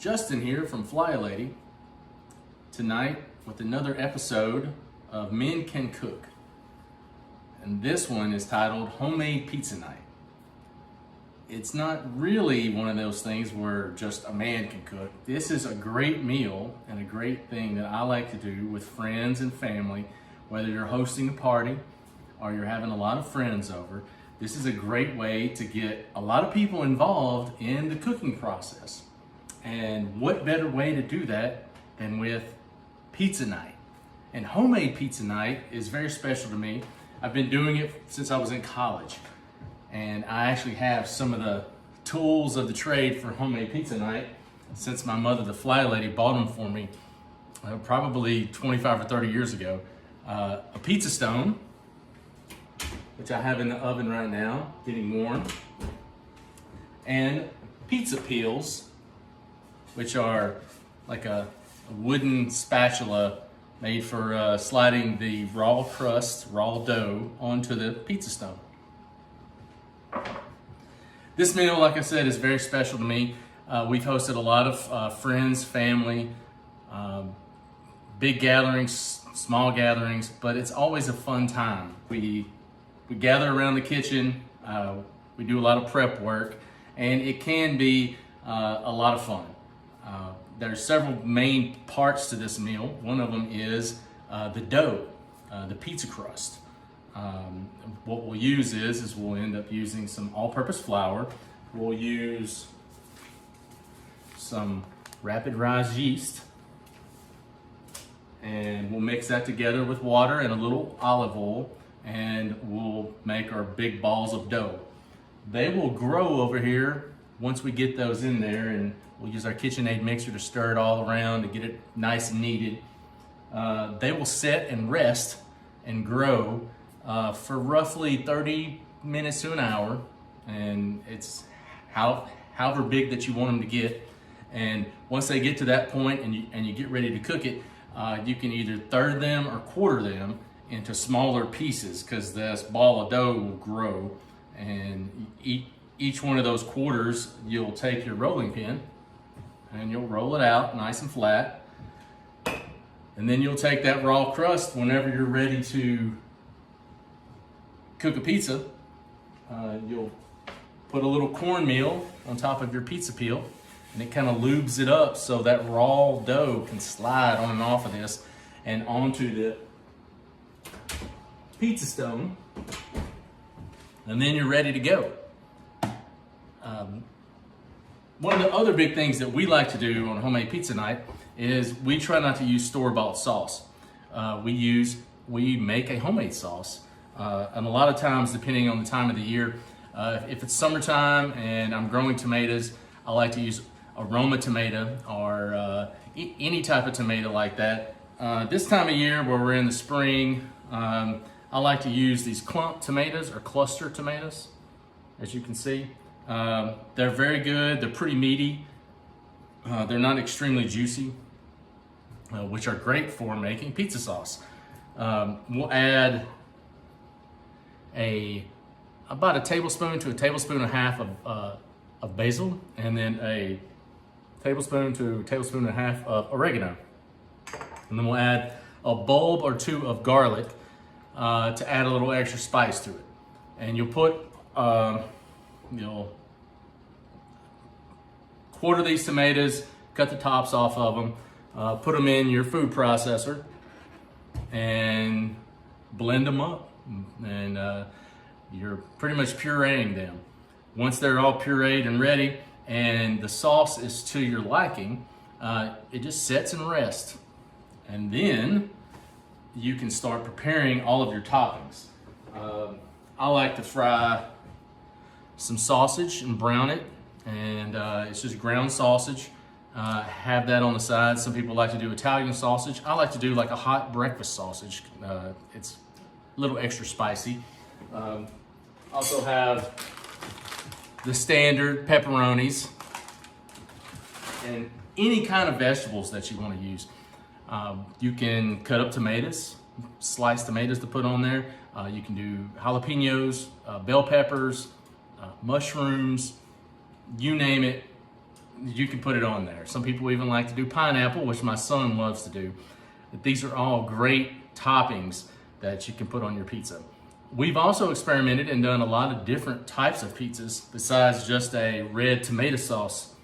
Justin here from Fly Lady tonight with another episode of Men Can Cook. And this one is titled Homemade Pizza Night. It's not really one of those things where just a man can cook. This is a great meal and a great thing that I like to do with friends and family, whether you're hosting a party or you're having a lot of friends over. This is a great way to get a lot of people involved in the cooking process. And what better way to do that than with pizza night? And homemade pizza night is very special to me. I've been doing it since I was in college. And I actually have some of the tools of the trade for homemade pizza night since my mother, the Fly Lady, bought them for me probably 25 or 30 years ago. A pizza stone, which I have in the oven right now, getting warm, and pizza peels, which are like a wooden spatula made for sliding the raw crust, raw dough onto the pizza stone. This meal, like I said, is very special to me. We've hosted a lot of friends, family, big gatherings, small gatherings, but it's always a fun time. We gather around the kitchen, we do a lot of prep work, and it can be a lot of fun. There's several main parts to this meal. One of them is the dough, the pizza crust. What we'll use is we'll end up using some all-purpose flour. We'll use some rapid rise yeast, and we'll mix that together with water and a little olive oil, and we'll make our big balls of dough. They will grow over here once we get those in there, and we'll use our KitchenAid mixer to stir it all around to get it nice and kneaded. They will set and rest and grow for roughly 30 minutes to an hour, and it's however big that you want them to get. And once they get to that point and you get ready to cook it, you can either third them or quarter them into smaller pieces, because this ball of dough will grow, and each one of those quarters, you'll take your rolling pin and you'll roll it out nice and flat, and then you'll take that raw crust whenever you're ready to cook a pizza. You'll put a little cornmeal on top of your pizza peel, and it kind of lubes it up so that raw dough can slide on and off of this and onto the pizza stone, and then you're ready to go. One of the other big things that we like to do on homemade pizza night is we try not to use store-bought sauce. We make a homemade sauce, and a lot of times, depending on the time of the year, if it's summertime and I'm growing tomatoes, I like to use aroma tomato or any type of tomato like that. This time of year, where we're in the spring, I like to use these clump tomatoes or cluster tomatoes, as you can see. They're very good. They're pretty meaty. They're not extremely juicy, which are great for making pizza sauce. We'll add about a tablespoon to a tablespoon and a half of basil, and then a tablespoon to a tablespoon and a half of oregano. And then we'll add a bulb or two of garlic to add a little extra spice to it. And you'll put, you'll quarter these tomatoes, cut the tops off of them, put them in your food processor, and blend them up. And you're pretty much pureeing them. Once they're all pureed and ready, and the sauce is to your liking, it just sets and rests. And then you can start preparing all of your toppings. I like to fry some sausage and brown it, and it's just ground sausage. Have that on the side. Some people like to do Italian sausage. I like to do like a hot breakfast sausage. It's a little extra spicy. Also have the standard pepperonis and any kind of vegetables that you want to use. You can cut up tomatoes, sliced tomatoes to put on there. You can do jalapenos, bell peppers, mushrooms, you name it. you can put it on there. Some people even like to do pineapple, which my son loves to do. But these are all great toppings that you can put on your pizza. We've also experimented and done a lot of different types of pizzas besides just a red tomato sauce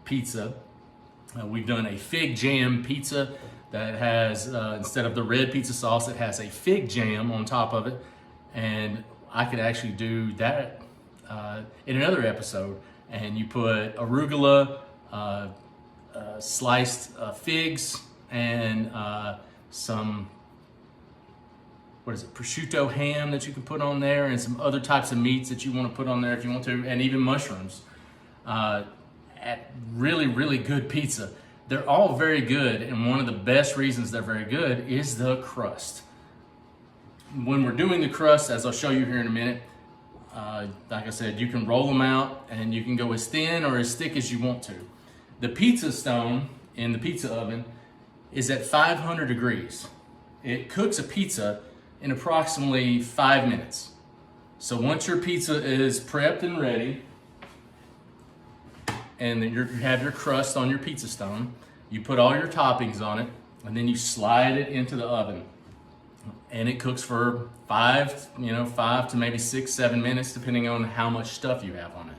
pizza. We've done a fig jam pizza that has, instead of the red pizza sauce, it has a fig jam on top of it. And I could actually do that in another episode. And you put arugula, sliced figs, and some, prosciutto ham that you can put on there, and some other types of meats that you want to put on there if you want to, and even mushrooms. Really, really good pizza. They're all very good, and one of the best reasons they're very good is the crust. When we're doing the crust, as I'll show you here in a minute, like I said, you can roll them out and you can go as thin or as thick as you want to. The pizza stone in the pizza oven is at 500 degrees. It cooks a pizza in approximately 5 minutes. So once your pizza is prepped and ready, and then you have your crust on your pizza stone, you put all your toppings on it, and then you slide it into the oven. And it cooks for 5 to maybe 6-7 minutes, depending on how much stuff you have on it.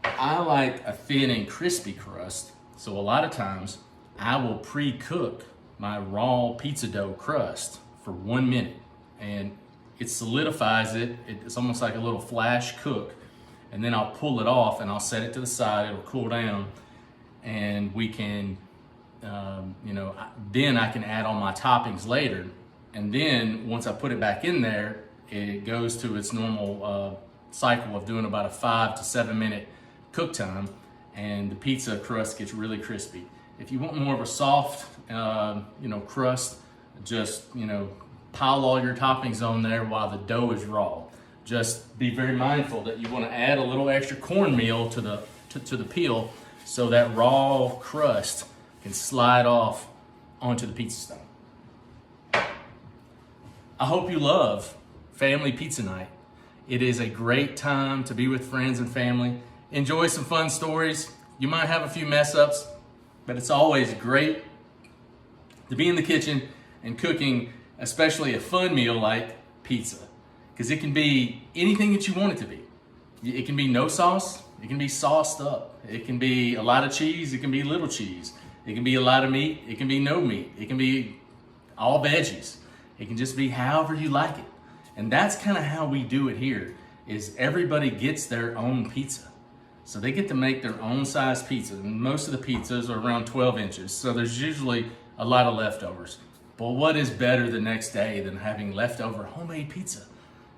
I like a thin and crispy crust, so a lot of times I will pre-cook my raw pizza dough crust for 1 minute, and it solidifies it. It's almost like a little flash cook, and then I'll pull it off and I'll set it to the side. It'll cool down, and we can, then I can add all my toppings later. And then once I put it back in there, it goes to its normal cycle of doing about a 5 to 7 minute cook time, and the pizza crust gets really crispy. If you want more of a soft, crust, just, pile all your toppings on there while the dough is raw. Just be very mindful that you want to add a little extra cornmeal to the peel so that raw crust can slide off onto the pizza stone. I hope you love family pizza night. It is a great time to be with friends and family. Enjoy some fun stories. You might have a few mess ups, but it's always great to be in the kitchen and cooking, especially a fun meal like pizza, because it can be anything that you want it to be. It can be no sauce. It can be sauced up. It can be a lot of cheese. It can be little cheese. It can be a lot of meat. It can be no meat. It can be all veggies. It can just be however you like it. And that's kind of how we do it here, is everybody gets their own pizza. So they get to make their own size pizza. And most of the pizzas are around 12 inches. So there's usually a lot of leftovers. But what is better the next day than having leftover homemade pizza?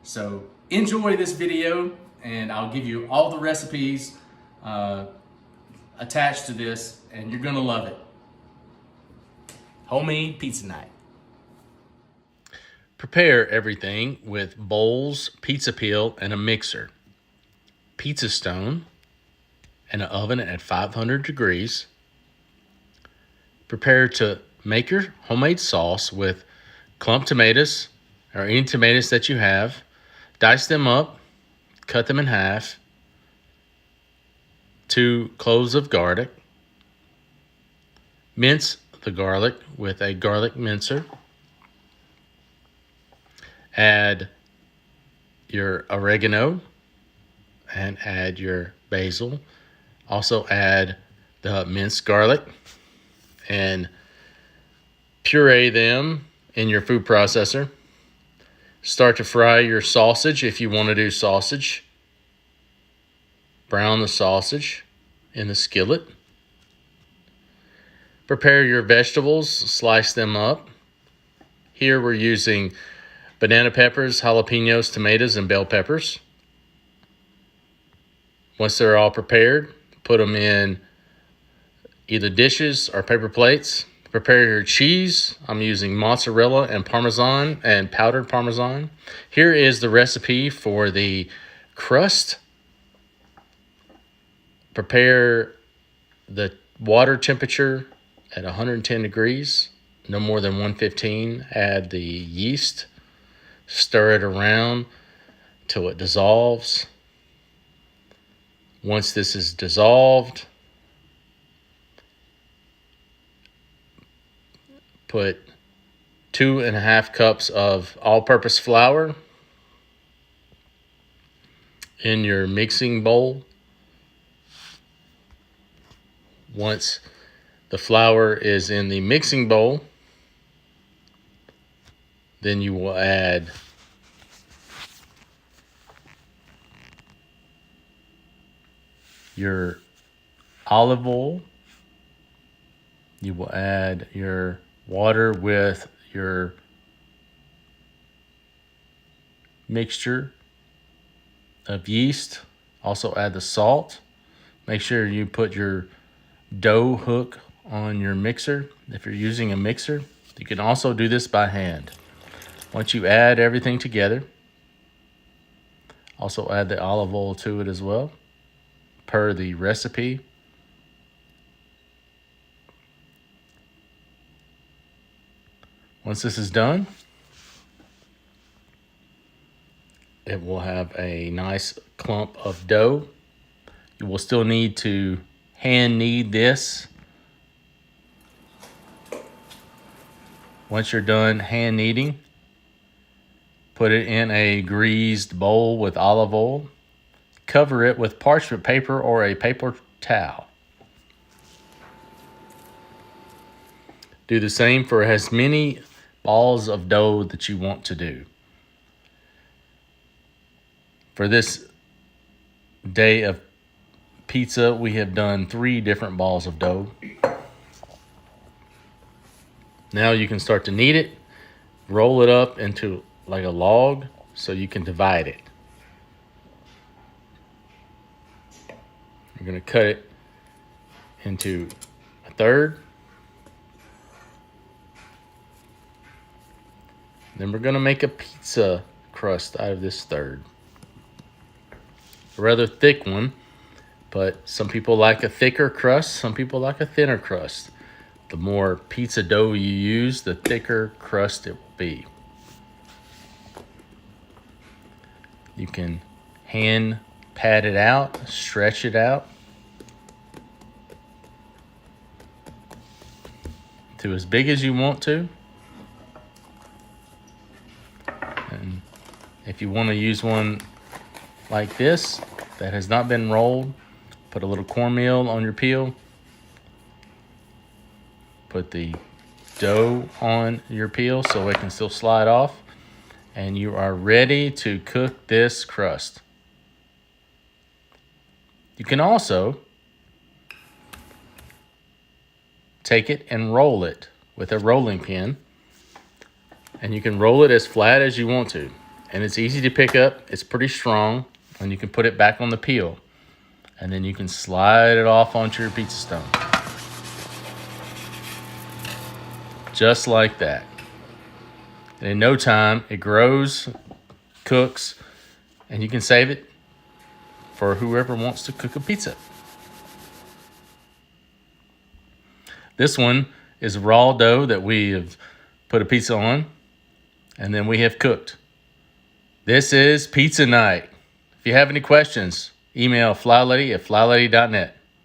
So enjoy this video, and I'll give you all the recipes attached to this, and you're gonna love it. Homemade pizza night. Prepare everything with bowls, pizza peel, and a mixer, pizza stone, and an oven at 500 degrees. Prepare to make your homemade sauce with clump tomatoes or any tomatoes that you have. Dice them up, cut them in half. 2 cloves of garlic. Mince the garlic with a garlic mincer. Add your oregano and add your basil. Also add the minced garlic and puree them in your food processor. Start to fry your sausage if you want to do sausage. Brown the sausage in the skillet. Prepare your vegetables, slice them up. Here we're using banana peppers, jalapenos, tomatoes, and bell peppers. Once they're all prepared, put them in either dishes or paper plates. Prepare your cheese. I'm using mozzarella and Parmesan and powdered Parmesan. Here is the recipe for the crust. Prepare the water temperature at 110 degrees, no more than 115. Add the yeast. Stir it around till it dissolves. Once this is dissolved, put 2.5 cups of all-purpose flour in your mixing bowl. Once the flour is in the mixing bowl, then you will add your olive oil. You will add your water with your mixture of yeast. Also add the salt. Make sure you put your dough hook on your mixer if you're using a mixer. You can also do this by hand. Once you add everything together, also add the olive oil to it as well, per the recipe. Once this is done, it will have a nice clump of dough. You will still need to hand knead this. Once you're done hand kneading, put it in a greased bowl with olive oil. Cover it with parchment paper or a paper towel. Do the same for as many balls of dough that you want to do. For this day of pizza, we have done 3 different balls of dough. Now you can start to knead it, roll it up into like a log so you can divide it. You're going to cut it into a third. Then we're going to make a pizza crust out of this third. A rather thick one, but some people like a thicker crust, some people like a thinner crust. The more pizza dough you use, the thicker crust it will be. You can hand pat it out, stretch it out to as big as you want to. And if you want to use one like this that has not been rolled, put a little cornmeal on your peel. Put the dough on your peel so it can still slide off. And you are ready to cook this crust. You can also take it and roll it with a rolling pin. And you can roll it as flat as you want to. And it's easy to pick up. It's pretty strong. And you can put it back on the peel. And then you can slide it off onto your pizza stone. Just like that. And in no time, it grows, cooks, and you can save it for whoever wants to cook a pizza. This one is raw dough that we have put a pizza on, and then we have cooked. This is pizza night. If you have any questions, email flylady@flylady.net.